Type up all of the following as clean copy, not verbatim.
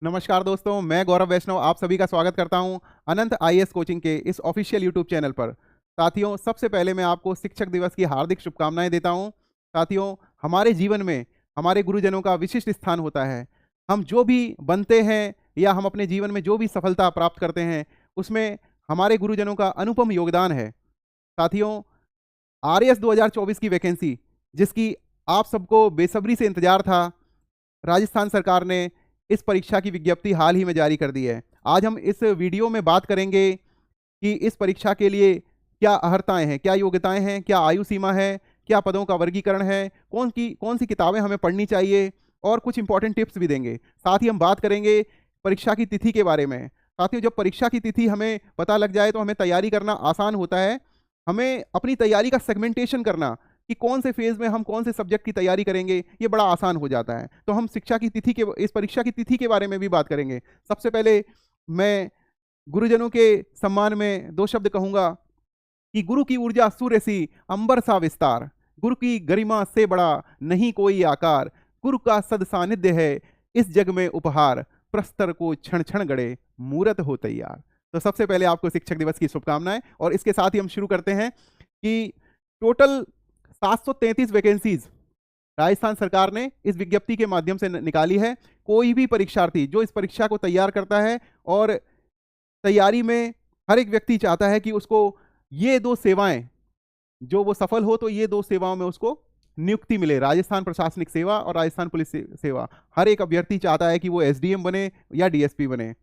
नमस्कार दोस्तों, मैं गौरव वैष्णव आप सभी का स्वागत करता हूं अनंत आईएएस कोचिंग के इस ऑफिशियल यूट्यूब चैनल पर। साथियों, सबसे पहले मैं आपको शिक्षक दिवस की हार्दिक शुभकामनाएं देता हूं। साथियों, हमारे जीवन में हमारे गुरुजनों का विशिष्ट स्थान होता है। हम जो भी बनते हैं या हम अपने जीवन में जो भी सफलता प्राप्त करते हैं, उसमें हमारे गुरुजनों का अनुपम योगदान है। साथियों, आरएएस 2024 की वैकेंसी, जिसकी आप सबको बेसब्री से इंतजार था, राजस्थान सरकार ने इस परीक्षा की विज्ञप्ति हाल ही में जारी कर दी है। आज हम इस वीडियो में बात करेंगे कि इस परीक्षा के लिए क्या अर्हताएं हैं, क्या योग्यताएं हैं, क्या आयु सीमा है, क्या पदों का वर्गीकरण है, कौन सी किताबें हमें पढ़नी चाहिए और कुछ इंपॉर्टेंट टिप्स भी देंगे। साथ ही हम बात करेंगे परीक्षा की तिथि के बारे में। साथियों, जब परीक्षा की तिथि हमें पता लग जाए तो हमें तैयारी करना आसान होता है। हमें अपनी तैयारी का सेगमेंटेशन करना कि कौन से फेज में हम कौन से सब्जेक्ट की तैयारी करेंगे, ये बड़ा आसान हो जाता है। तो हम शिक्षा की तिथि के इस परीक्षा की तिथि के बारे में भी बात करेंगे। सबसे पहले मैं गुरुजनों के सम्मान में दो शब्द कहूंगा कि गुरु की ऊर्जा सूर्य सी, अंबर सा विस्तार। गुरु की गरिमा से बड़ा नहीं कोई आकार। गुरु का सद सानिध्य है इस जग में उपहार। प्रस्तर को क्षण क्षण गड़े, मूरत हो तैयार। तो सबसे पहले आपको शिक्षक दिवस की शुभकामनाएं, और इसके साथ ही हम शुरू करते हैं कि टोटल 733 वैकेंसीज राजस्थान सरकार ने इस विज्ञप्ति के माध्यम से निकाली है। कोई भी परीक्षार्थी जो इस परीक्षा को तैयार करता है, और तैयारी में हर एक व्यक्ति चाहता है कि उसको ये दो सेवाएं, जो वो सफल हो तो ये दो सेवाओं में उसको नियुक्ति मिले, राजस्थान प्रशासनिक सेवा और राजस्थान पुलिस सेवा। हर एक अभ्यर्थी चाहता है कि वो एसडीएम बने या डीएसपी बने।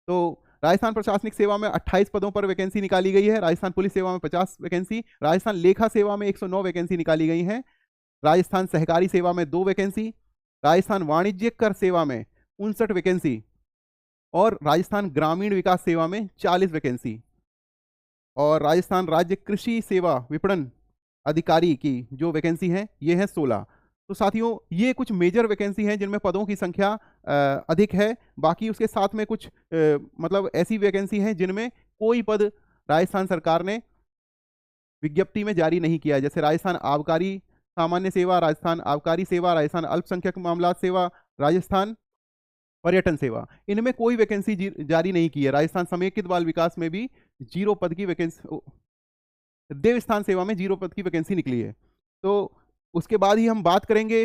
तो राजस्थान प्रशासनिक सेवा में 28 पदों पर वैकेंसी निकाली गई है। राजस्थान पुलिस सेवा में 50 वैकेंसी, राजस्थान लेखा सेवा में 109 वैकेंसी निकाली गई हैं, राजस्थान सहकारी सेवा में 2 वैकेंसी, राजस्थान वाणिज्यिक कर सेवा में 59 वैकेंसी, और राजस्थान ग्रामीण विकास सेवा में 40 वैकेंसी, और राजस्थान राज्य कृषि सेवा विपणन अधिकारी की जो वैकेंसी है ये है 16। तो साथियों, ये कुछ मेजर वैकेंसी हैं जिनमें पदों की संख्या अधिक है। बाकी उसके साथ में कुछ मतलब ऐसी वैकेंसी हैं जिनमें कोई पद राजस्थान सरकार ने विज्ञप्ति में जारी नहीं किया है, जैसे राजस्थान आबकारी सामान्य सेवा, राजस्थान आबकारी सेवा, राजस्थान अल्पसंख्यक मामलात सेवा, राजस्थान पर्यटन सेवा। इनमें कोई वैकेंसी जारी नहीं की है। राजस्थान समेकित बाल विकास में भी 0 पद की वैकेंसी, देवस्थान सेवा में 0 पद की वैकेंसी निकली है। तो उसके बाद ही हम बात करेंगे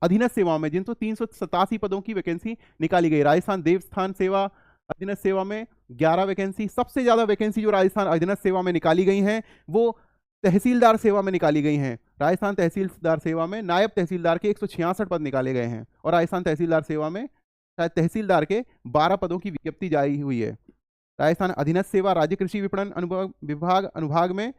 अधीनस्थ सेवाओं में, जिन तो 387 पदों की वैकेंसी निकाली गई। राजस्थान देवस्थान सेवा अधीनस्थ सेवा में 11 वैकेंसी। सबसे ज्यादा वैकेंसी जो राजस्थान अधीनस्थ सेवा में निकाली गई हैं वो तहसीलदार सेवा में निकाली गई हैं। राजस्थान तहसीलदार सेवा में नायब तहसीलदार के 166 पद निकाले गए हैं, और राजस्थान तहसीलदार सेवा में शायद तहसीलदार के 12 पदों की विज्ञप्ति जारी हुई है। राजस्थान अधीनस्थ सेवा राज्य कृषि विपणन अनुभाग में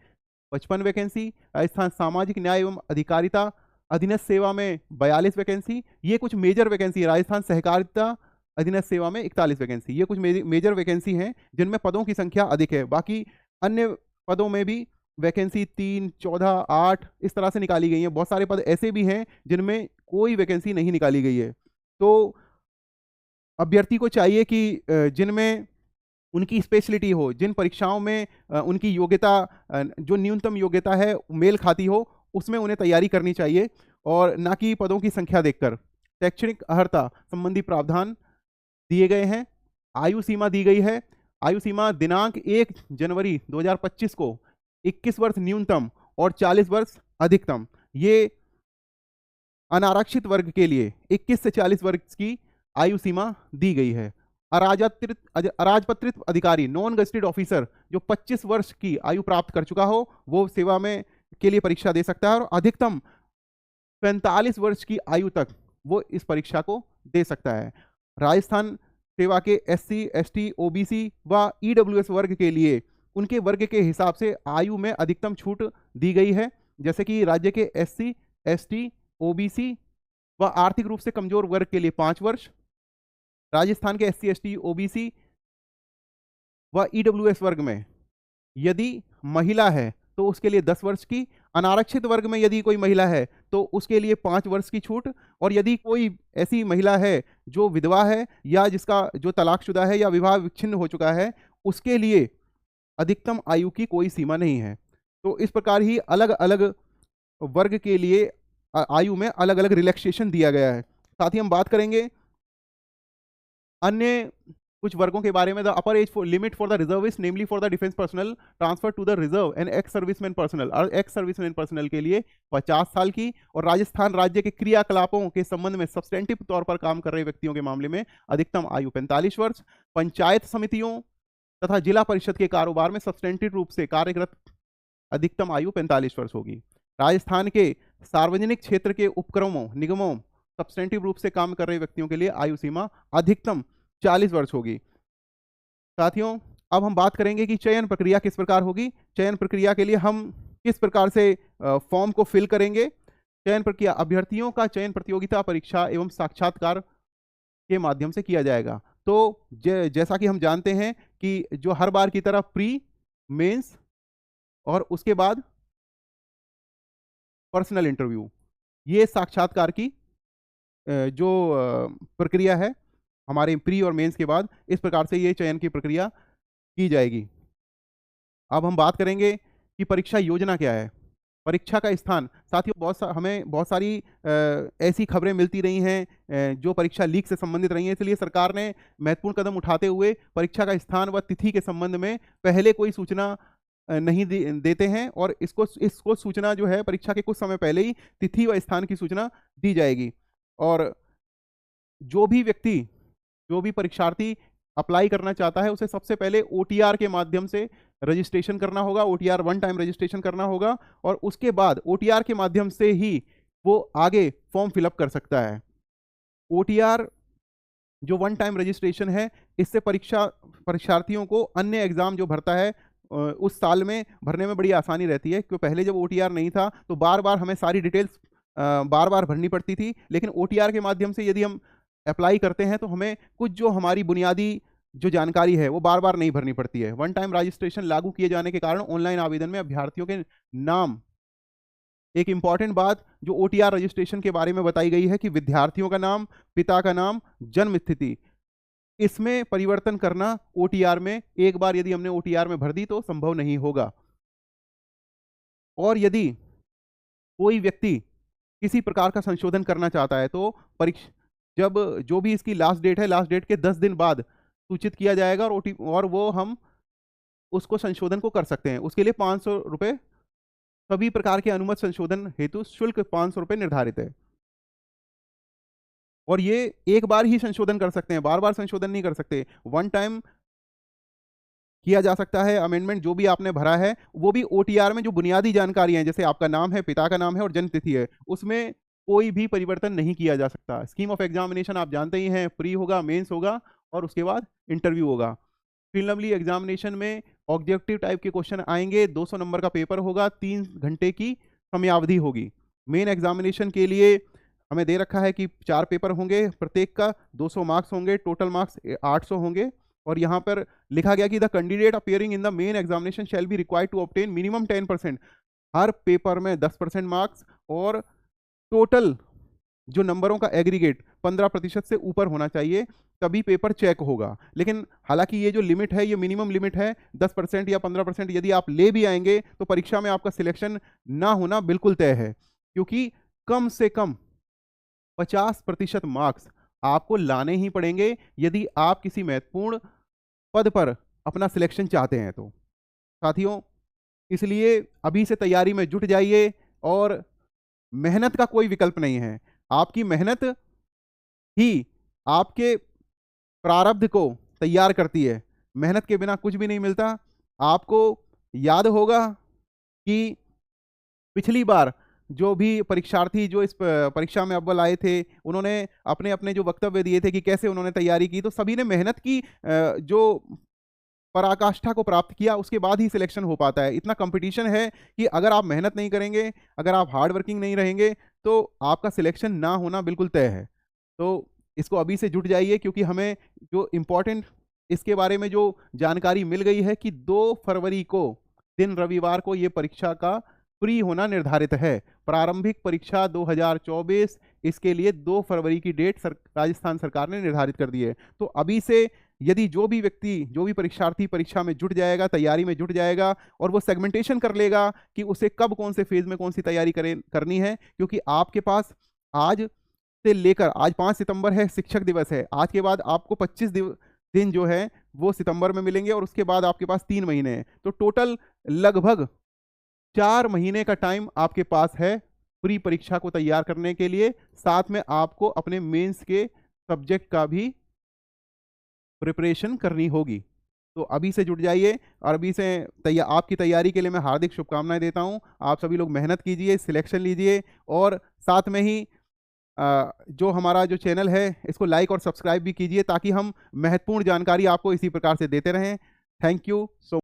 55 वैकेंसी। राजस्थान सामाजिक न्याय एवं अधिकारिता अधीनस्थ सेवा में 42 वैकेंसी। ये कुछ मेजर वैकेंसी है। राजस्थान सहकारिता अधीनस्थ सेवा में 41 वैकेंसी। ये कुछ मेजर वैकेंसी हैं जिनमें पदों की संख्या अधिक है। बाकी अन्य पदों में भी वैकेंसी 3, 14, 8 इस तरह से निकाली गई है। बहुत सारे पद ऐसे भी हैं जिनमें कोई वैकेंसी नहीं निकाली गई है। तो अभ्यर्थी को चाहिए कि जिनमें उनकी स्पेशलिटी हो, जिन परीक्षाओं में उनकी योग्यता जो न्यूनतम योग्यता है मेल खाती हो, उसमें उन्हें तैयारी करनी चाहिए, और ना कि पदों की संख्या देखकर। शैक्षणिक अर्हता संबंधी प्रावधान दिए गए हैं। आयु सीमा दी गई है। आयु सीमा दिनांक 1 जनवरी 2025 को 21 वर्ष न्यूनतम और 40 वर्ष अधिकतम। ये अनारक्षित वर्ग के लिए 21 से 40 वर्ष की आयु सीमा दी गई है। अराजपत्रित अधिकारी नॉन गजेटेड ऑफिसर जो 25 वर्ष की आयु प्राप्त कर चुका हो वो सेवा में के लिए परीक्षा दे सकता है, और अधिकतम 45 वर्ष की आयु तक वो इस परीक्षा को दे सकता है। राजस्थान सेवा के एससी, एसटी, ओबीसी व ईडब्ल्यूएस वर्ग के लिए उनके वर्ग के हिसाब से आयु में अधिकतम छूट दी गई है। जैसे कि राज्य के एससी, एसटी, ओबीसी व आर्थिक रूप से कमजोर वर्ग के लिए 5 वर्ष, राजस्थान के एससी, एसटी, ओबीसी व ईडब्ल्यूएस वर्ग में यदि महिला है तो उसके लिए 10 वर्ष की, अनारक्षित वर्ग में यदि कोई महिला है तो उसके लिए 5 वर्ष की छूट, और यदि कोई ऐसी महिला है जो विधवा है या जिसका जो तलाकशुदा है या विवाह विच्छिन्न हो चुका है, उसके लिए अधिकतम आयु की कोई सीमा नहीं है। तो इस प्रकार ही अलग अलग वर्ग के लिए आयु में अलग अलग रिलैक्सेशन दिया गया है। साथ ही हम बात करेंगे अन्य कुछ वर्गों के बारे में, the upper age limit for the reservist namely for the defence personnel transfer to the reserve and ex serviceman personnel, और एक्स सर्विसमैन पर्सनल के लिए 50 साल की, और राजस्थान राज्य के क्रियाकलापों के संबंध में सब्सटेंटिव तौर पर काम कर रहे व्यक्तियों के मामले में अधिकतम आयु 45 वर्ष। पंचायत समितियों तथा जिला परिषद के कारोबार में सब्सटेंटिव रूप से कार्यरत अधिकतम आयु 45 वर्ष होगी। राजस्थान के सार्वजनिक क्षेत्र के उपक्रमों निगमों सब्सटेंटिव रूप से काम कर रहे व्यक्तियों के लिए आयु सीमा अधिकतम 40 वर्ष होगी। साथियों, अब हम बात करेंगे कि चयन प्रक्रिया किस प्रकार होगी। चयन प्रक्रिया के लिए हम किस प्रकार से फॉर्म को फिल करेंगे। चयन प्रक्रिया अभ्यर्थियों का चयन प्रतियोगिता परीक्षा एवं साक्षात्कार के माध्यम से किया जाएगा। तो जैसा कि हम जानते हैं कि जो हर बार की तरह प्री, मेंस और उसके बाद पर्सनल इंटरव्यू, ये साक्षात्कार की जो प्रक्रिया है हमारे प्री और मेंस के बाद, इस प्रकार से ये चयन की प्रक्रिया की जाएगी। अब हम बात करेंगे कि परीक्षा योजना क्या है। परीक्षा का स्थान, साथियों हमें बहुत सारी ऐसी खबरें मिलती रही हैं जो परीक्षा लीक से संबंधित रही हैं, इसलिए सरकार ने महत्वपूर्ण कदम उठाते हुए परीक्षा का स्थान व तिथि के संबंध में पहले कोई सूचना नहीं देते हैं, और इसको सूचना जो है परीक्षा के कुछ समय पहले ही तिथि व स्थान की सूचना दी जाएगी। और जो भी परीक्षार्थी अप्लाई करना चाहता है उसे सबसे पहले OTR के माध्यम से रजिस्ट्रेशन करना होगा, OTR 1 टाइम रजिस्ट्रेशन करना होगा, और उसके बाद OTR के माध्यम से ही वो आगे फॉर्म फिलअप कर सकता है। OTR जो 1 टाइम रजिस्ट्रेशन है, इससे परीक्षार्थियों को अन्य एग्जाम जो भरता है उस साल में भरने में बड़ी आसानी रहती है, क्योंकि पहले जब OTR नहीं था तो बार बार हमें सारी डिटेल्स बार बार भरनी पड़ती थी, लेकिन OTR के माध्यम से यदि हम अप्लाई करते हैं तो हमें कुछ जो हमारी बुनियादी जो जानकारी है वो बार बार नहीं भरनी पड़ती है। 1 टाइम रजिस्ट्रेशन लागू किए जाने के कारण ऑनलाइन आवेदन में अभ्यर्थियों के नाम, एक इंपॉर्टेंट बात जो OTR रजिस्ट्रेशन के बारे में बताई गई है कि विद्यार्थियों का नाम, पिता का नाम, जन्म स्थिति, इसमें परिवर्तन करना OTR में एक बार यदि हमने OTR में भर दी तो संभव नहीं होगा। और यदि कोई व्यक्ति किसी प्रकार का संशोधन करना चाहता है तो जब जो भी इसकी लास्ट डेट है, लास्ट डेट के 10 दिन बाद सूचित किया जाएगा, और वो हम उसको संशोधन को कर सकते हैं। उसके लिए 500 रुपये, सभी प्रकार के अनुमत संशोधन हेतु शुल्क 500 रुपये निर्धारित है, और ये एक बार ही संशोधन कर सकते हैं, बार बार संशोधन नहीं कर सकते। 1 टाइम किया जा सकता है अमेंडमेंट, जो भी आपने भरा है वो भी OTR में जो बुनियादी जानकारी है, जैसे आपका नाम है, पिता का नाम है और जन्म तिथि है, उसमें कोई भी परिवर्तन नहीं किया जा सकता। स्कीम ऑफ एग्जामिनेशन आप जानते ही हैं, प्री होगा, मेंस होगा और उसके बाद इंटरव्यू होगा। प्रीलिमिनरी एग्जामिनेशन में ऑब्जेक्टिव टाइप के क्वेश्चन आएंगे, 200 नंबर का पेपर होगा, 3 घंटे की समयावधि होगी। मेन एग्जामिनेशन के लिए हमें दे रखा है कि 4 पेपर होंगे, प्रत्येक का 200 मार्क्स होंगे, टोटल मार्क्स 800 होंगे, और यहाँ पर लिखा गया कि the candidate appearing in the main examination shall be required to obtain minimum 10%, हर पेपर में 10% मार्क्स, और टोटल जो नंबरों का एग्रीगेट 15% से ऊपर होना चाहिए, तभी पेपर चेक होगा। लेकिन हालांकि ये जो लिमिट है ये मिनिमम लिमिट है, 10% या 15% यदि आप ले भी आएंगे तो परीक्षा में आपका सिलेक्शन ना होना बिल्कुल तय है, क्योंकि कम से कम 50% मार्क्स आपको लाने ही पड़ेंगे यदि आप किसी महत्वपूर्ण पद पर अपना सिलेक्शन चाहते हैं तो। साथियों, इसलिए अभी से तैयारी में जुट जाइए, और मेहनत का कोई विकल्प नहीं है। आपकी मेहनत ही आपके प्रारब्ध को तैयार करती है, मेहनत के बिना कुछ भी नहीं मिलता। आपको याद होगा कि पिछली बार जो भी परीक्षार्थी जो इस परीक्षा में अव्वल आए थे, उन्होंने अपने अपने जो वक्तव्य दिए थे कि कैसे उन्होंने तैयारी की, तो सभी ने मेहनत की जो पराकाष्ठा को प्राप्त किया, उसके बाद ही सिलेक्शन हो पाता है। इतना कंपटीशन है कि अगर आप मेहनत नहीं करेंगे, अगर आप हार्ड वर्किंग नहीं रहेंगे, तो आपका सिलेक्शन ना होना बिल्कुल तय है। तो इसको अभी से जुट जाइए, क्योंकि हमें जो इम्पोर्टेंट इसके बारे में जो जानकारी मिल गई है कि 2 फरवरी को दिन रविवार को ये परीक्षा का प्री होना निर्धारित है। प्रारंभिक परीक्षा 2024, इसके लिए 2 फरवरी की डेट राजस्थान सरकार ने निर्धारित कर दी है। तो अभी से यदि जो भी व्यक्ति, जो भी परीक्षार्थी परीक्षा में जुट जाएगा, तैयारी में जुट जाएगा, और वो सेगमेंटेशन कर लेगा कि उसे कब कौन से फेज में कौन सी तैयारी करनी है, क्योंकि आपके पास आज से लेकर आज 5 सितंबर है, शिक्षक दिवस है, आज के बाद आपको 25 दिन जो है वो सितंबर में मिलेंगे और उसके बाद आपके पास 3 महीने हैं। तो टोटल लगभग 4 महीने का टाइम आपके पास है प्री परीक्षा को तैयार करने के लिए। साथ में आपको अपने मेंस के सब्जेक्ट का भी प्रिपरेशन करनी होगी। तो अभी से जुट जाइए और अभी से आपकी तैयारी के लिए मैं हार्दिक शुभकामनाएं देता हूं। आप सभी लोग मेहनत कीजिए, सिलेक्शन लीजिए और साथ में ही जो हमारा जो चैनल है इसको लाइक और सब्सक्राइब भी कीजिए ताकि हम महत्वपूर्ण जानकारी आपको इसी प्रकार से देते रहें। Thank you so